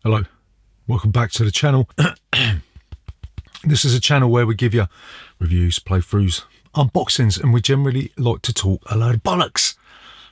Hello, welcome back to the channel. This is a channel where we give you reviews, playthroughs, unboxings, and we generally like to talk a load of bollocks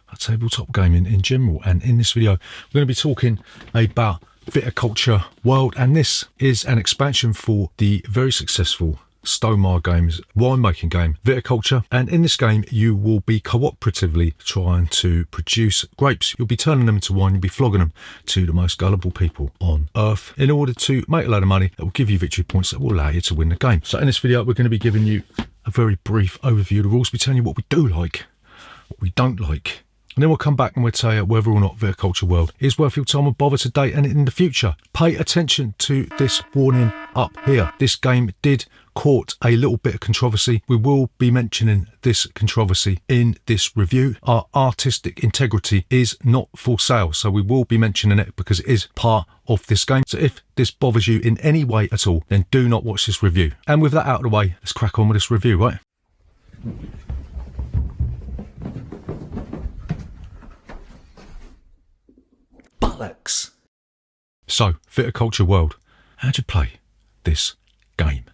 about tabletop gaming in general. And in this video, we're going to be talking about Viticulture World, and this is an expansion for the very successful Stonemaier Games winemaking game Viticulture. And in this game you will be cooperatively trying to produce grapes. You'll be turning them into wine, you'll be flogging them to the most gullible people on earth in order to make a load of money that will give you victory points that will allow you to win the game. So in this video we're going to be giving you a very brief overview of the rules. We'll be telling you what we do like, what we don't like, and then we'll come back and we'll tell you whether or not Viticulture World is worth your time and bother today and in the future. Pay attention to this warning up here. This game did caught a little bit of controversy. We will be mentioning this controversy in this review. Our artistic integrity is not for sale, so we will be mentioning it because it is part of this game. So if this bothers you in any way at all, then do not watch this review. And with that out of the way, let's crack on with this review, right? Bollocks. So, Viticulture World. How'd you play this game?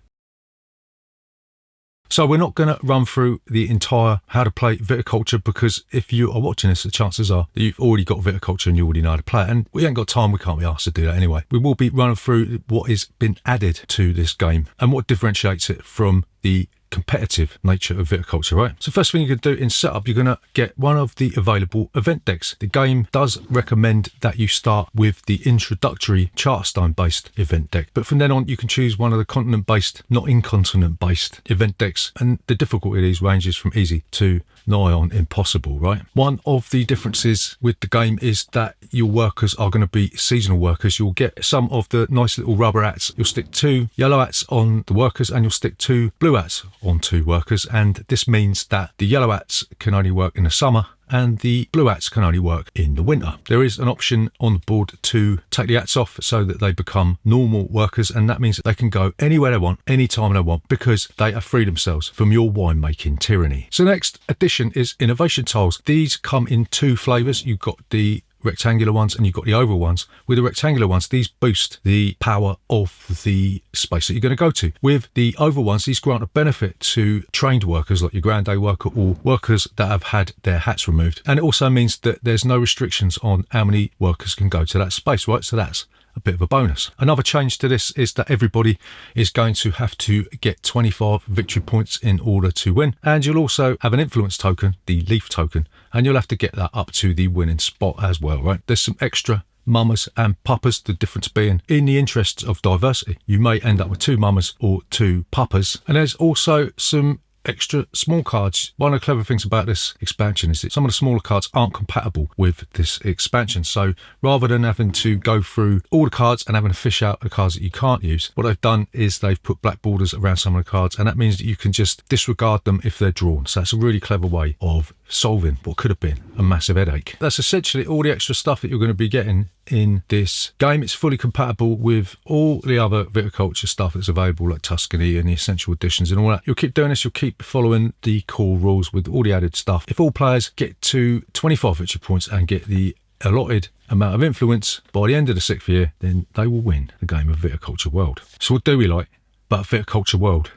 So we're not going to run through the entire how to play Viticulture, because if you are watching this, the chances are that you've already got Viticulture and you already know how to play it. And we ain't got time, we can't be asked to do that anyway. We will be running through what has been added to this game and what differentiates it from the competitive nature of Viticulture, right? So first thing you can do in setup, you're going to get one of the available event decks. The game does recommend that you start with the introductory Charterstone based event deck, but from then on you can choose one of the continent based, not incontinent based event decks, and the difficulty of these ranges from easy to nigh on impossible, right? One of the differences with the game is that your workers are going to be seasonal workers. You'll get some of the nice little rubber hats. You'll stick 2 yellow hats on the workers and you'll stick 2 blue hats on 2 workers, and this means that the yellow hats can only work in the summer and the blue hats can only work in the winter. There is an option on the board to take the hats off so that they become normal workers, and that means that they can go anywhere they want, anytime they want, because they have freed themselves from your winemaking tyranny. So the next addition is innovation tiles. These come in 2 flavours. You've got the rectangular ones and you've got the oval ones. With the rectangular ones, these boost the power of the space that you're going to go to. With the oval ones, these grant a benefit to trained workers like your grand day worker or workers that have had their hats removed, and it also means that there's no restrictions on how many workers can go to that space, right? So that's a bit of a bonus. Another change to this is that everybody is going to have to get 25 victory points in order to win, and you'll also have an influence token, the leaf token, and you'll have to get that up to the winning spot as well, right? There's some extra mamas and papas, the difference being in the interests of diversity you may end up with 2 mamas or 2 papas. And there's also some extra small cards. One of the clever things about this expansion is that some of the smaller cards aren't compatible with this expansion, so rather than having to go through all the cards and having to fish out the cards that you can't use, what they've done is they've put black borders around some of the cards, and that means that you can just disregard them if they're drawn. So that's a really clever way of solving what could have been a massive headache. That's essentially all the extra stuff that you're going to be getting in this game. It's fully compatible with all the other Viticulture stuff that's available, like Tuscany and the essential additions and all that. You'll keep doing this, you'll keep following the core rules with all the added stuff. If all players get to 25 victory points and get the allotted amount of influence by the end of the 6th year, then they will win the game of Viticulture World. So what do we like about Viticulture World?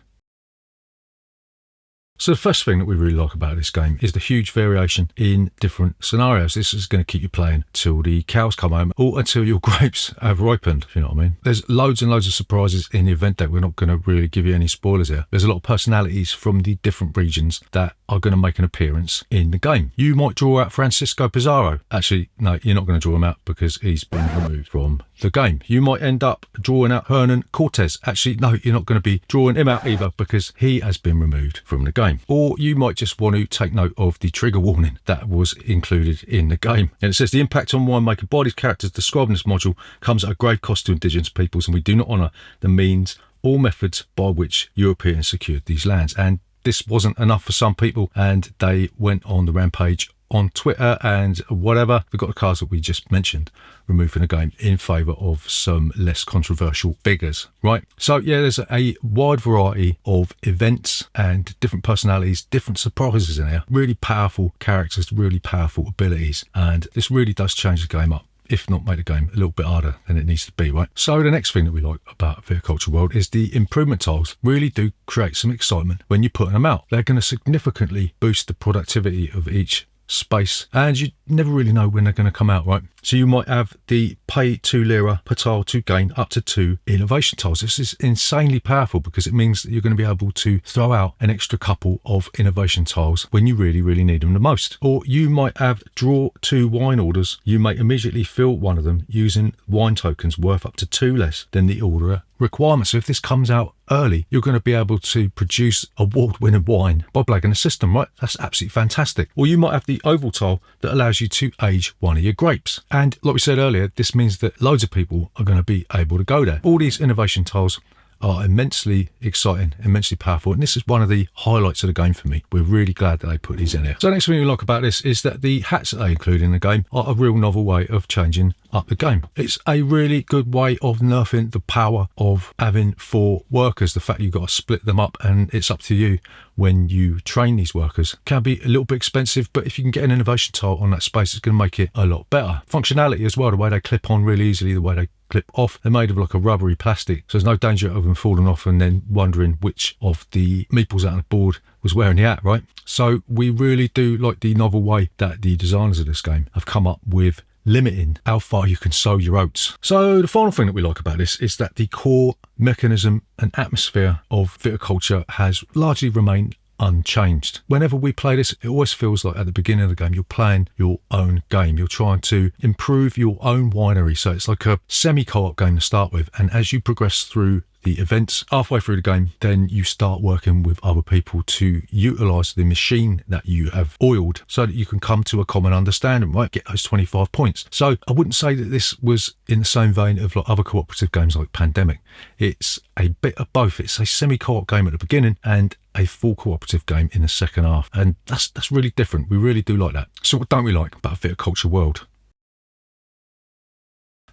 So the first thing that we really like about this game is the huge variation in different scenarios. This is going to keep you playing till the cows come home or until your grapes have ripened, if you know what I mean. There's loads and loads of surprises in the event deck. We're not going to really give you any spoilers here. There's a lot of personalities from the different regions that are going to make an appearance in the game. You might draw out Francisco Pizarro. Actually, no, you're not going to draw him out because he's been removed from the game. You might end up drawing out Hernan Cortez. Actually, no, you're not going to be drawing him out either because he has been removed from the game. Or you might just want to take note of the trigger warning that was included in the game. And it says the impact on winemaking by these characters described in this module comes at a grave cost to indigenous peoples, and we do not honour the means or methods by which Europeans secured these lands. And this wasn't enough for some people, and they went on the rampage on Twitter and whatever. They've got the cards that we just mentioned removed from the game in favour of some less controversial figures, right? So yeah, there's a wide variety of events and different personalities, different surprises in here, really powerful characters, really powerful abilities, and this really does change the game up if not make the game a little bit harder than it needs to be, right? So the next thing that we like about Viticulture World is the improvement tiles really do create some excitement when you're putting them out. They're going to significantly boost the productivity of each space, and you never really know when they're going to come out, right? So you might have the pay 2 lira per tile to gain up to 2 innovation tiles. This is insanely powerful because it means that you're going to be able to throw out an extra couple of innovation tiles when you really need them the most. Or you might have draw 2 wine orders. You may immediately fill one of them using wine tokens worth up to 2 less than the order requirement. So if this comes out early, you're going to be able to produce award-winning wine by blagging the system, right? That's absolutely fantastic. Or you might have the oval tile that allows you to age one of your grapes. And like we said earlier, this means that loads of people are going to be able to go there. All these innovation tiles are immensely exciting, immensely powerful, and this is one of the highlights of the game for me. We're really glad that they put these in here. So the next thing we like about this is that the hats that they include in the game are a real novel way of changing up the game. It's a really good way of nerfing the power of having 4 workers. The fact you've got to split them up and it's up to you when you train these workers can be a little bit expensive, but if you can get an innovation tile on that space, it's going to make it a lot better. Functionality as well, the way they clip on really easily, the way they clip off. They're made of like a rubbery plastic, so there's no danger of them falling off and then wondering which of the meeples out on the board was wearing the hat, right? So we really do like the novel way that the designers of this game have come up with limiting how far you can sow your oats. So the final thing that we like about this is that the core mechanism and atmosphere of Viticulture has largely remained unchanged. Whenever we play this, it always feels like at the beginning of the game, you're playing your own game. You're trying to improve your own winery. So it's like a semi-co-op game to start with. And as you progress through the events halfway through the game, then you start working with other people to utilize the machine that you have oiled so that you can come to a common understanding, right? Get those 25 points. So I wouldn't say that this was in the same vein of like other cooperative games like Pandemic. It's a bit of both. It's a semi-co-op game at the beginning and a full cooperative game in the second half. And that's really different. We really do like that. So what don't we like about Viticulture World?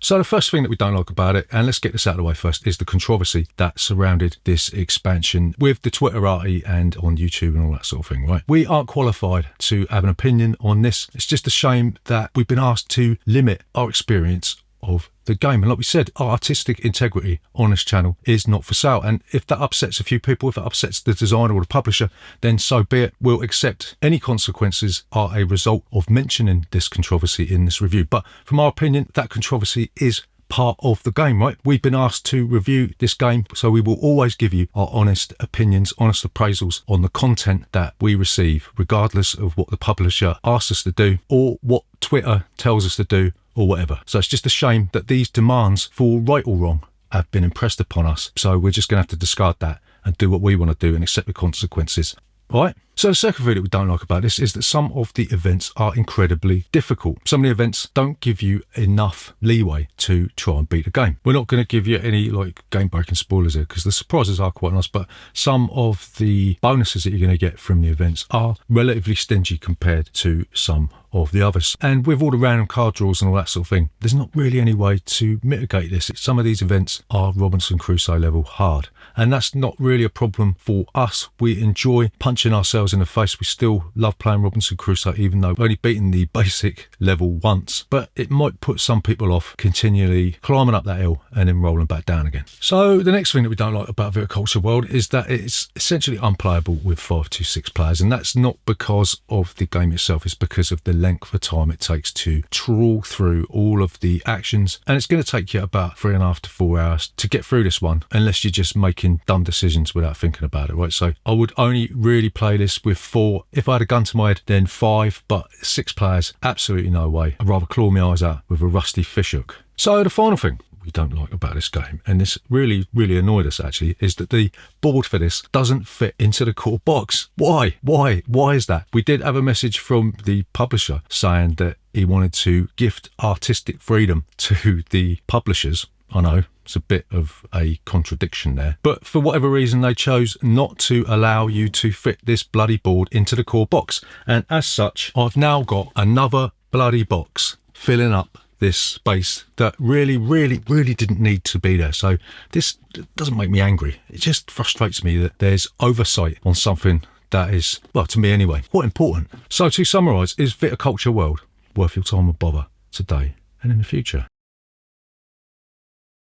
So the first thing that we don't like about it, and let's get this out of the way first, is the controversy that surrounded this expansion with the Twitterati and on YouTube and all that sort of thing, right? We aren't qualified to have an opinion on this. It's just a shame that we've been asked to limit our experience of the game. And like we said, our artistic integrity on this channel is not for sale. And if that upsets a few people, if it upsets the designer or the publisher, then so be it. We'll accept any consequences are a result of mentioning this controversy in this review. But from our opinion, that controversy is part of the game, right? We've been asked to review this game, so we will always give you our honest opinions, honest appraisals on the content that we receive, regardless of what the publisher asks us to do or what Twitter tells us to do or whatever. So it's just a shame that these demands, for right or wrong, have been impressed upon us. So we're just going to have to discard that and do what we want to do and accept the consequences. All right. So the second thing that we don't like about this is that some of the events are incredibly difficult. Some of the events don't give you enough leeway to try and beat the game. We're not going to give you any like game-breaking spoilers here because the surprises are quite nice, but some of the bonuses that you're going to get from the events are relatively stingy compared to some of the others. And with all the random card draws and all that sort of thing, there's not really any way to mitigate this. Some of these events are Robinson Crusoe level hard, and that's not really a problem for us. We enjoy punching ourselves in the face. We still love playing Robinson Crusoe, even though we've only beaten the basic level once, but it might put some people off continually climbing up that hill and then rolling back down again. So the next thing that we don't like about Viticulture World is that it's essentially unplayable with 5 to 6 players, and that's not because of the game itself, it's because of the length of time it takes to trawl through all of the actions, and it's going to take you about 3.5 to 4 hours to get through this one, unless you're just making dumb decisions without thinking about it, right? So I would only really play this with 4. If I had a gun to my head, then 5, but 6 players, absolutely no way. I'd rather claw my eyes out with a rusty fishhook. So the final thing we don't like about this game, and this really annoyed us actually, is that the board for this doesn't fit into the core box. Why is that? We did have a message from the publisher saying that he wanted to gift artistic freedom to the publishers. I know it's a bit of a contradiction there, but for whatever reason they chose not to allow you to fit this bloody board into the core box, and as such I've now got another bloody box filling up this space that really didn't need to be there. So this doesn't make me angry. It just frustrates me that there's oversight on something that is, well, to me anyway, quite important. So to summarise, is Viticulture World worth your time and bother today? and in the future.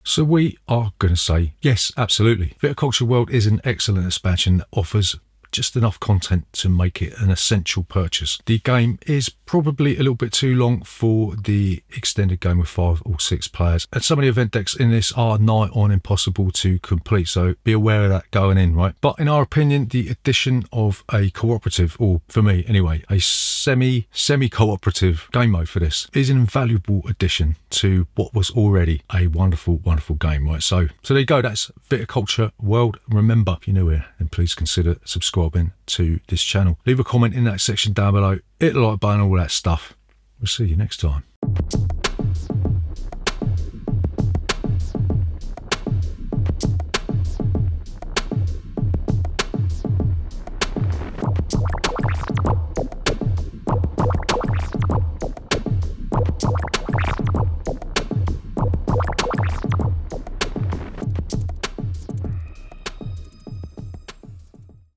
So we are going to say, yes, absolutely. Viticulture World is an excellent expansion that offers just enough content to make it an essential purchase. The game is probably a little bit too long for the extended game with 5 or 6 players, and some of the event decks in this are nigh on impossible to complete, so be aware of that going in, right? But in our opinion, the addition of a cooperative, or for me anyway, a semi-cooperative game mode for this is an invaluable addition to what was already a wonderful game, right? So there you go, that's Viticulture World. Remember, if you're new here, then please consider subscribing to this channel. Leave a comment in that section down below, hit the like button, all that stuff. We'll see you next time.